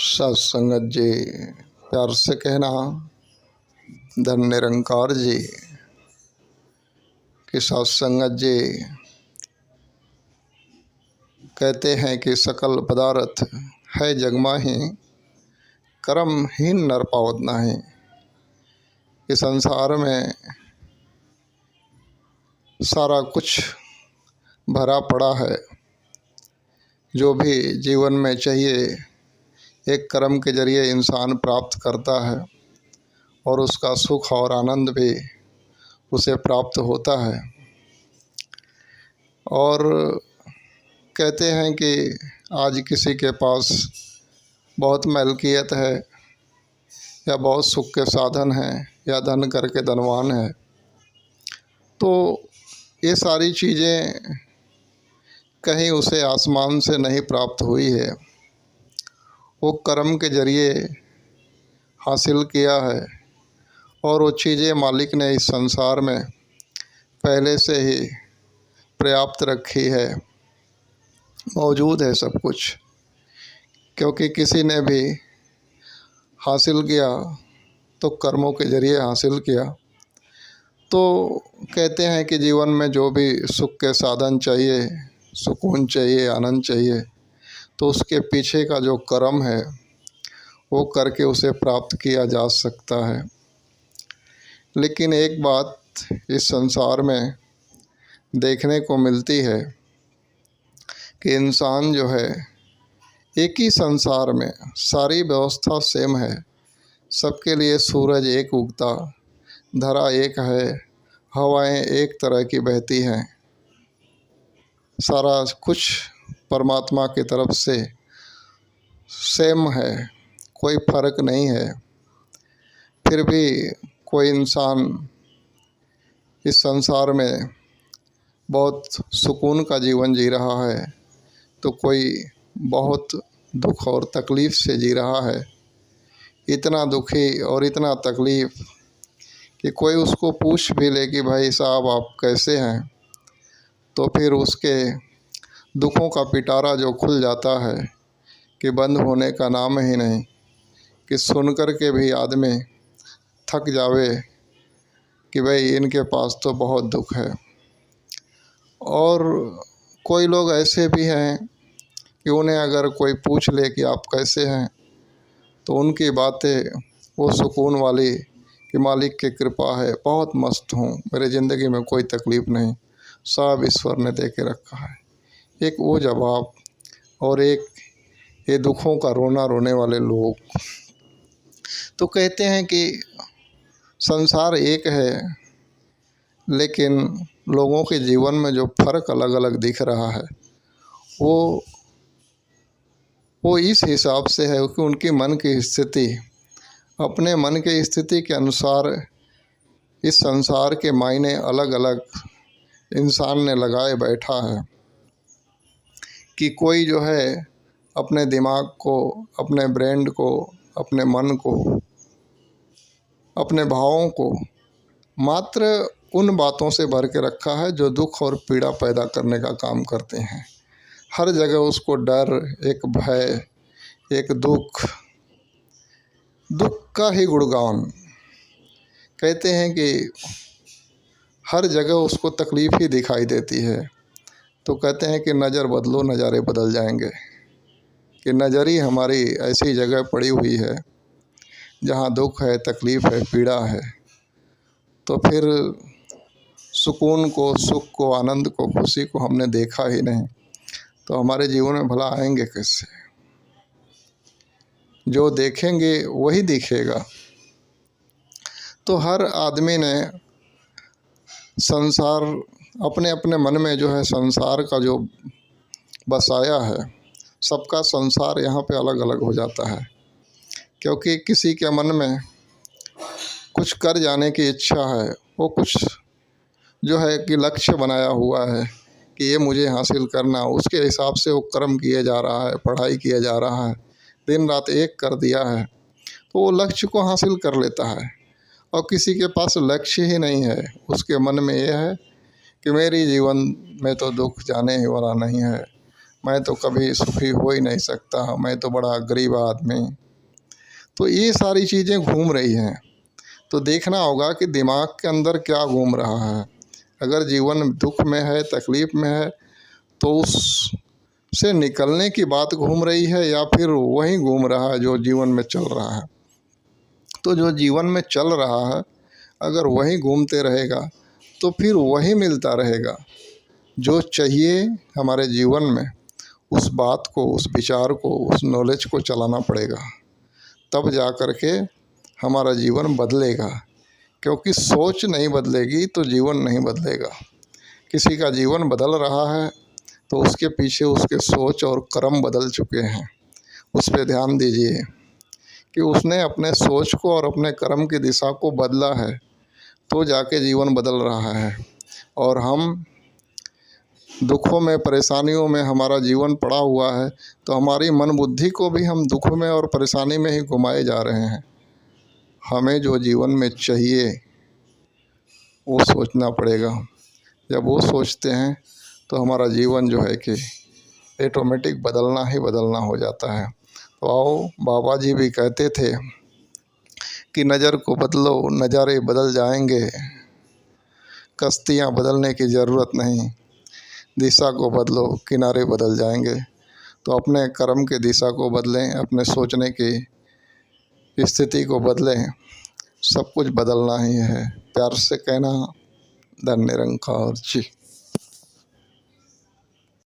सत्संगत जी, प्यार से कहना धन निरंकार जी कि सत्संगत जी कहते हैं कि सकल पदार्थ है जगमाही, कर्महीन नर पावत नाही। इस संसार में सारा कुछ भरा पड़ा है, जो भी जीवन में चाहिए एक कर्म के जरिए इंसान प्राप्त करता है और उसका सुख और आनंद भी उसे प्राप्त होता है। और कहते हैं कि आज किसी के पास बहुत मलकियत है या बहुत सुख के साधन हैं या धन करके धनवान है, तो ये सारी चीज़ें कहीं उसे आसमान से नहीं प्राप्त हुई है, वो कर्म के जरिए हासिल किया है। और वो चीज़ें मालिक ने इस संसार में पहले से ही पर्याप्त रखी है, मौजूद है सब कुछ। क्योंकि किसी ने भी हासिल किया तो कर्मों के जरिए हासिल किया। तो कहते हैं कि जीवन में जो भी सुख के साधन चाहिए, सुकून चाहिए, आनंद चाहिए, तो उसके पीछे का जो कर्म है वो करके उसे प्राप्त किया जा सकता है। लेकिन एक बात इस संसार में देखने को मिलती है कि इंसान जो है, एक ही संसार में सारी व्यवस्था सेम है, सबके लिए सूरज एक उगता, धरा एक है, हवाएं एक तरह की बहती हैं, सारा कुछ परमात्मा की तरफ से सेम है, कोई फ़र्क नहीं है। फिर भी कोई इंसान इस संसार में बहुत सुकून का जीवन जी रहा है, तो कोई बहुत दुख और तकलीफ़ से जी रहा है। इतना दुखी और इतना तकलीफ़ कि कोई उसको पूछ भी ले कि भाई साहब आप कैसे हैं, तो फिर उसके दुखों का पिटारा जो खुल जाता है कि बंद होने का नाम ही नहीं, कि सुन कर के भी आदमी थक जावे कि भाई इनके पास तो बहुत दुख है। और कोई लोग ऐसे भी हैं कि उन्हें अगर कोई पूछ ले कि आप कैसे हैं, तो उनकी बातें वो सुकून वाली कि मालिक की कृपा है, बहुत मस्त हूँ, मेरे ज़िंदगी में कोई तकलीफ़ नहीं, सब ईश्वर ने दे के रखा है। एक वो जवाब, और एक ये दुखों का रोना रोने वाले लोग। तो कहते हैं कि संसार एक है, लेकिन लोगों के जीवन में जो फ़र्क अलग अलग दिख रहा है वो इस हिसाब से है कि उनकी मन की स्थिति, अपने मन की स्थिति के अनुसार इस संसार के मायने अलग अलग इंसान ने लगाए बैठा है। कि कोई जो है अपने दिमाग को, अपने ब्रेन को, अपने मन को, अपने भावों को मात्र उन बातों से भर के रखा है जो दुख और पीड़ा पैदा करने का काम करते हैं। हर जगह उसको डर, एक भय, एक दुख का ही गुणगान। कहते हैं कि हर जगह उसको तकलीफ़ ही दिखाई देती है। तो कहते हैं कि नज़र बदलो नज़ारे बदल जाएंगे, कि नज़र ही हमारी ऐसी जगह पड़ी हुई है जहाँ दुख है, तकलीफ़ है, पीड़ा है, तो फिर सुकून को, सुख को, आनंद को, खुशी को हमने देखा ही नहीं, तो हमारे जीवन में भला आएंगे कैसे? जो देखेंगे वही दिखेगा। तो हर आदमी ने संसार अपने अपने मन में जो है संसार का जो बसाया है, सबका संसार यहाँ पे अलग अलग हो जाता है। क्योंकि किसी के मन में कुछ कर जाने की इच्छा है, वो कुछ जो है कि लक्ष्य बनाया हुआ है कि ये मुझे हासिल करना, उसके हिसाब से वो कर्म किए जा रहा है, पढ़ाई किया जा रहा है, दिन रात एक कर दिया है, तो वो लक्ष्य को हासिल कर लेता है। और किसी के पास लक्ष्य ही नहीं है, उसके मन में ये है कि मेरी जीवन में तो दुख जाने ही वाला नहीं है, मैं तो कभी सुखी हो ही नहीं सकता, मैं तो बड़ा गरीब आदमी। तो ये सारी चीज़ें घूम रही हैं। तो देखना होगा कि दिमाग के अंदर क्या घूम रहा है। अगर जीवन दुख में है, तकलीफ़ में है, तो उससे निकलने की बात घूम रही है या फिर वही घूम रहा है जो जीवन में चल रहा है। तो जो जीवन में चल रहा है, अगर वही घूमते रहेगा तो फिर वही मिलता रहेगा। जो चाहिए हमारे जीवन में, उस बात को, उस विचार को, उस नॉलेज को चलाना पड़ेगा, तब जा कर के हमारा जीवन बदलेगा। क्योंकि सोच नहीं बदलेगी तो जीवन नहीं बदलेगा। किसी का जीवन बदल रहा है तो उसके पीछे उसके सोच और कर्म बदल चुके हैं। उस पे ध्यान दीजिए कि उसने अपने सोच को और अपने कर्म की दिशा को बदला है, तो जाके जीवन बदल रहा है। और हम दुखों में, परेशानियों में हमारा जीवन पड़ा हुआ है, तो हमारी मन बुद्धि को भी हम दुख में और परेशानी में ही घुमाए जा रहे हैं। हमें जो जीवन में चाहिए वो सोचना पड़ेगा। जब वो सोचते हैं तो हमारा जीवन जो है कि ऑटोमेटिक बदलना ही बदलना हो जाता है। तो आओ, बाबा जी भी कहते थे कि नज़र को बदलो, नज़ारे बदल जाएंगे। कश्तियाँ बदलने की ज़रूरत नहीं, दिशा को बदलो, किनारे बदल जाएंगे। तो अपने कर्म की दिशा को बदलें, अपने सोचने की स्थिति को बदलें, सब कुछ बदलना ही है। प्यार से कहना, धन्य निरंकार जी।